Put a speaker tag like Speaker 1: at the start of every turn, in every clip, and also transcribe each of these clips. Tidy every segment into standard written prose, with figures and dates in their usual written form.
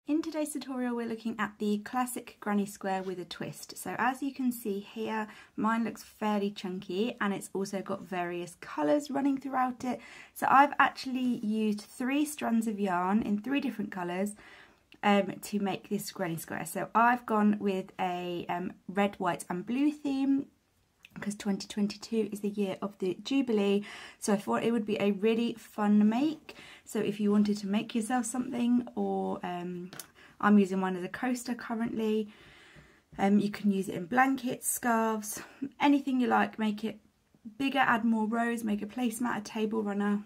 Speaker 1: In today's tutorial we're looking at the classic granny square with a twist. So as you can see here, mine looks fairly chunky and it's also got various colours running throughout it. So I've actually used 3 strands of yarn in 3 different colours to make this granny square. So I've gone with a red, white and blue theme, because 2022 is the year of the Jubilee, so I thought it would be a really fun make. So if you wanted to make yourself something, or I'm using one as a coaster currently, you can use it in blankets, scarves, anything you like. Make it bigger, add more rows, make a placemat, a table runner,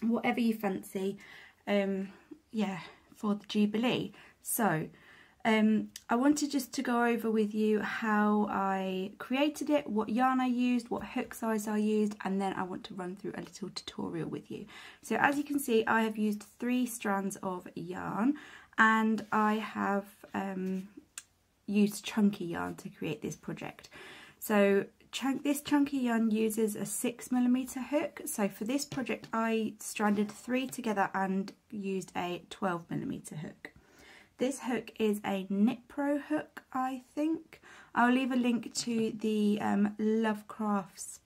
Speaker 1: whatever you fancy, yeah, for the Jubilee. So I wanted just to go over with you how I created it, what yarn I used, what hook size I used, and then I want to run through a little tutorial with you. So as you can see, I have used 3 strands of yarn, and I have used chunky yarn to create this project. So this chunky yarn uses a 6mm hook. So for this project I stranded 3 together and used a 12mm hook. This hook is a Knit Pro hook, I think. I'll leave a link to the Lovecrafts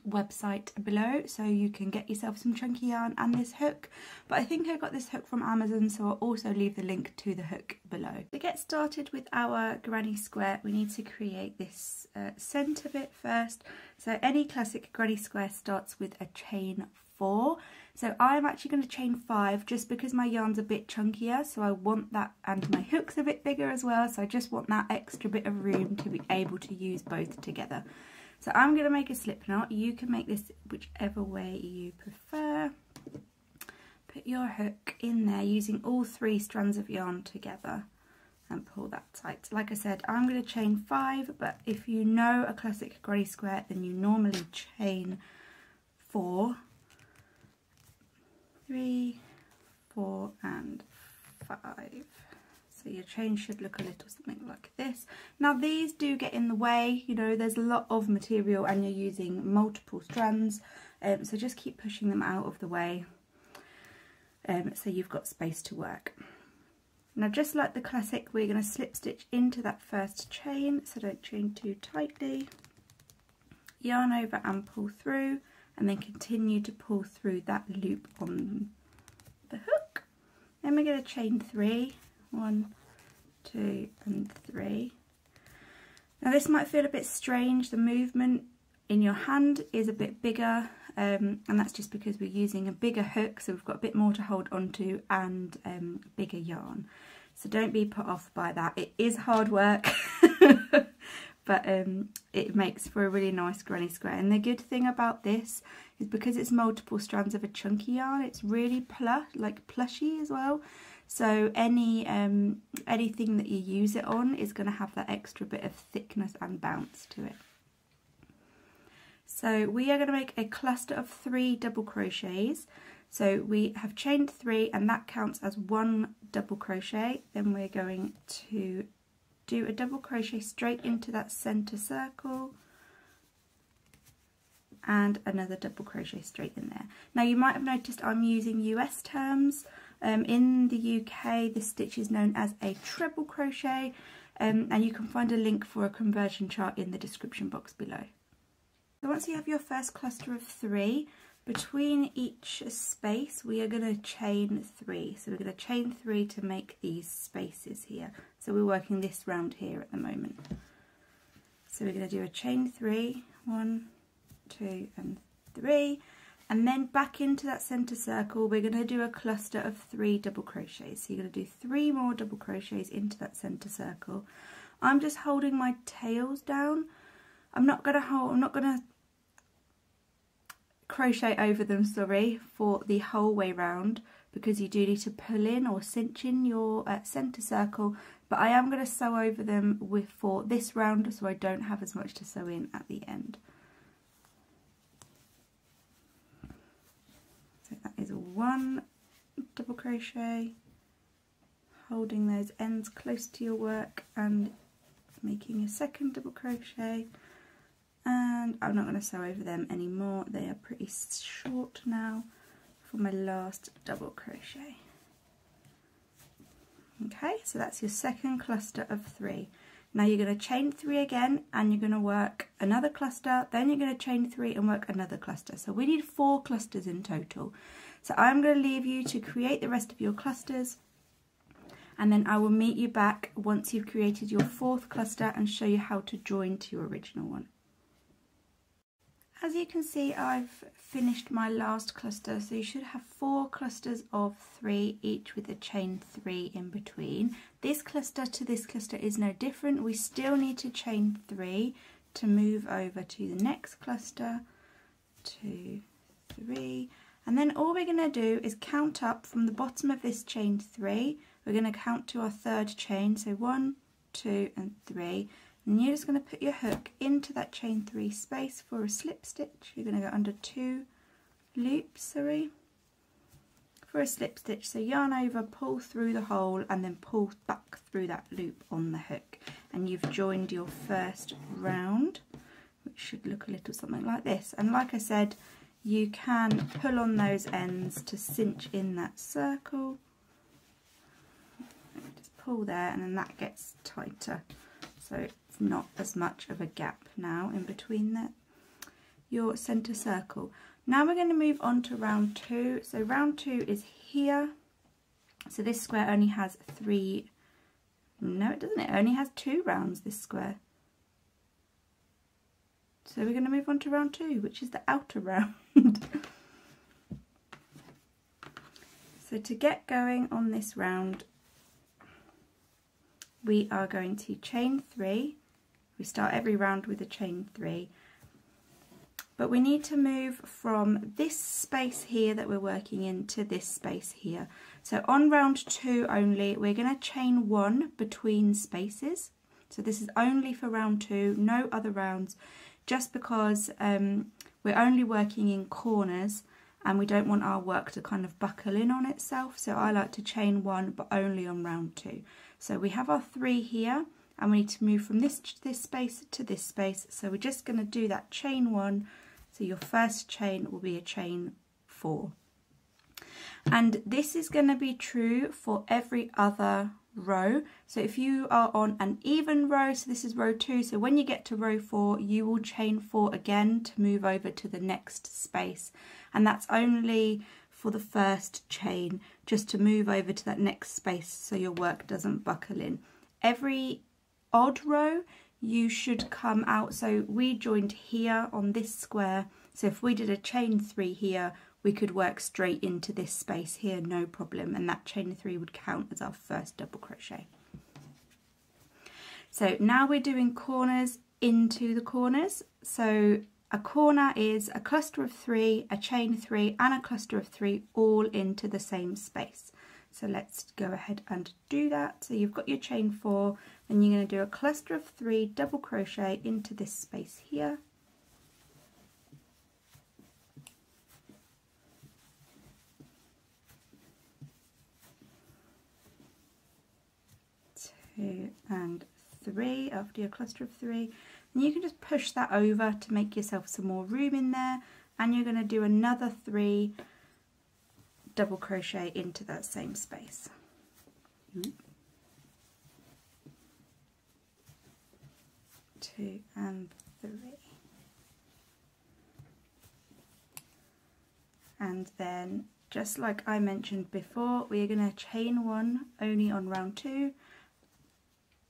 Speaker 1: website below so you can get yourself some chunky yarn and this hook. But I think I got this hook from Amazon, so I'll also leave the link to the hook below. To get started with our granny square, we need to create this centre bit first. So any classic granny square starts with a chain 4. So I'm actually going to chain 5 just because my yarn's a bit chunkier, so I want that, and my hook's a bit bigger as well, so I just want that extra bit of room to be able to use both together. So I'm going to make a slip knot. You can make this whichever way you prefer. Put your hook in there using all 3 strands of yarn together and pull that tight. Like I said, I'm going to chain 5, but if you know a classic granny square, then you normally chain 4. 3, 4 and 5. So your chain should look a little something like this. Now these do get in the way, you know, there's a lot of material and you're using multiple strands, so just keep pushing them out of the way so you've got space to work. Now just like the classic, we're going to slip stitch into that first chain, so don't chain too tightly. Yarn over and pull through, and then continue to pull through that loop on the hook. Then we're going to chain 3, 1, 2 and 3. Now this might feel a bit strange, the movement in your hand is a bit bigger, and that's just because we're using a bigger hook, so we've got a bit more to hold onto and bigger yarn. So don't be put off by that, it is hard work. But it makes for a really nice granny square. And the good thing about this is because it's multiple strands of a chunky yarn, it's really plushy as well. So anything that you use it on is going to have that extra bit of thickness and bounce to it. So we are going to make a cluster of 3 double crochets. So we have chained 3 and that counts as 1 double crochet. Then we're going to do a double crochet straight into that center circle and another double crochet straight in there. Now you might have noticed I'm using US terms. In the UK this stitch is known as a treble crochet, and you can find a link for a conversion chart in the description box below. So once you have your first cluster of 3, between each space we are going to chain 3. So we're going to chain 3 to make these spaces here. So we're working this round here at the moment. So we're going to do a chain 3, 1, 2 and 3, and then back into that center circle we're going to do a cluster of 3 double crochets. So you're going to do 3 more double crochets into that center circle. I'm just holding my tails down. I'm not going to crochet over them, sorry, for the whole way round, because you do need to pull in or cinch in your center circle, but I am going to sew over them for this round so I don't have as much to sew in at the end. So that is 1 double crochet, holding those ends close to your work and making a second double crochet. And I'm not going to sew over them anymore, they are pretty short now, for my last double crochet. Okay, so that's your second cluster of 3. Now you're going to chain 3 again, and you're going to work another cluster, then you're going to chain 3 and work another cluster. So we need 4 clusters in total. So I'm going to leave you to create the rest of your clusters, and then I will meet you back once you've created your 4th cluster and show you how to join to your original one. As you can see, I've finished my last cluster, so you should have 4 clusters of 3, each with a chain 3 in between. This cluster to this cluster is no different. We still need to chain 3 to move over to the next cluster, 2, 3, and then all we're going to do is count up from the bottom of this chain 3. We're going to count to our 3rd chain, so 1, 2 and 3. And you're just going to put your hook into that chain 3 space for a slip stitch. You're going to go under 2 loops, for a slip stitch. So yarn over, pull through the hole and then pull back through that loop on the hook. And you've joined your first round, which should look a little something like this. And like I said, you can pull on those ends to cinch in that circle. Just pull there and then that gets tighter. So it's not as much of a gap now in between your centre circle. Now we're going to move on to round 2. So round 2 is here. So this square only has 3. No, it doesn't. It only has 2 rounds, this square. So we're going to move on to round 2, which is the outer round. So to get going on this round, we are going to chain 3. We start every round with a chain 3, but we need to move from this space here that we're working in to this space here. So on round 2 only, we're going to chain 1 between spaces. So this is only for round 2, no other rounds, just because we're only working in corners and we don't want our work to kind of buckle in on itself. So I like to chain 1, but only on round 2. So we have our 3 here, and we need to move from this space to this space. So we're just going to do that chain 1. So your first chain will be a chain 4. And this is going to be true for every other row. So if you are on an even row, so this is row 2, so when you get to row 4, you will chain 4 again to move over to the next space. And that's only for the first chain, just to move over to that next space so your work doesn't buckle in. Every odd row you should come out, so we joined here on this square, so if we did a chain 3 here, we could work straight into this space here, no problem, and that chain 3 would count as our first double crochet. So now we're doing corners into the corners. So a corner is a cluster of 3, a chain 3 and a cluster of 3 all into the same space. So let's go ahead and do that. So you've got your chain 4, then you're going to do a cluster of 3 double crochet into this space here. Two and 3 after your cluster of 3, and you can just push that over to make yourself some more room in there, and you're going to do another 3 double crochet into that same space. 2 and 3, and then just like I mentioned before, we're going to chain 1 only on round 2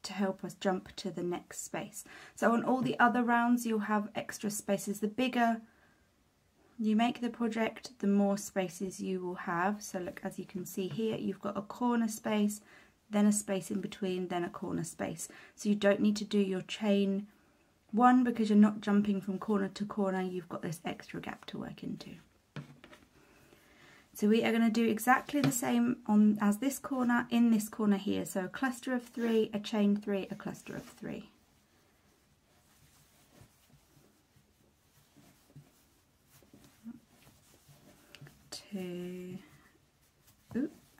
Speaker 1: to help us jump to the next space. So on all the other rounds you'll have extra spaces. The bigger you make the project, the more spaces you will have. So look, as you can see here, you've got a corner space, then a space in between, then a corner space. So you don't need to do your chain 1 because you're not jumping from corner to corner, you've got this extra gap to work into. So we are going to do exactly the same as this corner in this corner here. So a cluster of 3, a chain 3, a cluster of 3. 2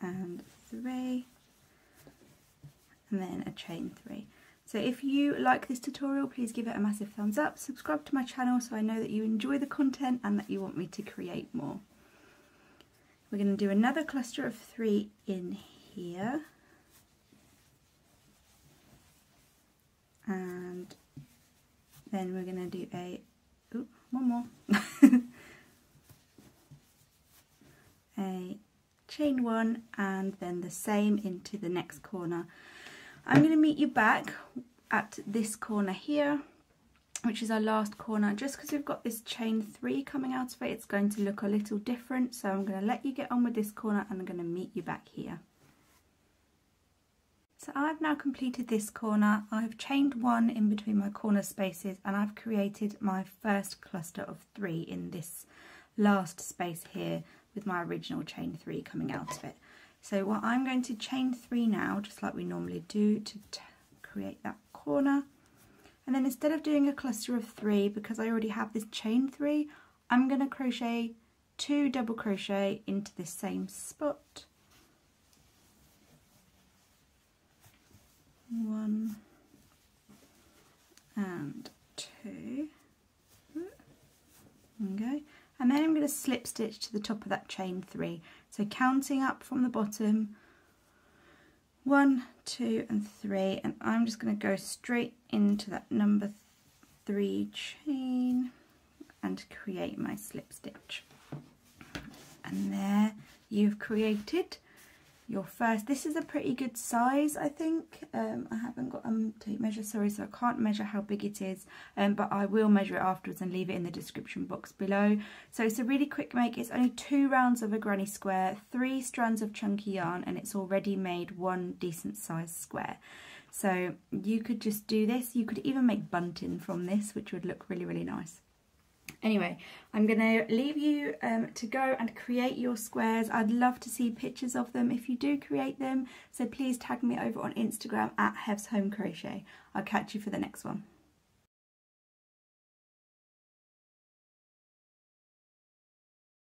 Speaker 1: and 3, and then a chain 3. So if you like this tutorial, please give it a massive thumbs up, subscribe to my channel so I know that you enjoy the content and that you want me to create more. We're going to do another cluster of 3 in here, then we're going to do one more. A chain 1 and then the same into the next corner. I'm going to meet you back at this corner here, which is our last corner. Just because we've got this chain 3 coming out of it, it's going to look a little different, so I'm going to let you get on with this corner and I'm going to meet you back here. So I've now completed this corner. I've chained 1 in between my corner spaces and I've created my first cluster of 3 in this last space here with my original chain 3 coming out of it. So what I'm going to chain 3 now, just like we normally do, to create that corner. And then instead of doing a cluster of 3, because I already have this chain 3, I'm going to crochet 2 double crochet into the same spot. 1 and 2. Okay. And then I'm going to slip stitch to the top of that chain 3. So counting up from the bottom, 1, 2 and 3, and I'm just going to go straight into that number 3 chain and create my slip stitch. And there you've created your first. This is a pretty good size, I think. I haven't got tape measure, sorry, so I can't measure how big it is, but I will measure it afterwards and leave it in the description box below. So it's a really quick make. It's only 2 rounds of a granny square, 3 strands of chunky yarn, and it's already made 1 decent sized square. So you could just do this. You could even make bunting from this, which would look really, really nice. Anyway, I'm going to leave you to go and create your squares. I'd love to see pictures of them if you do create them. So please tag me over on Instagram at Hev's Home Crochet. I'll catch you for the next one.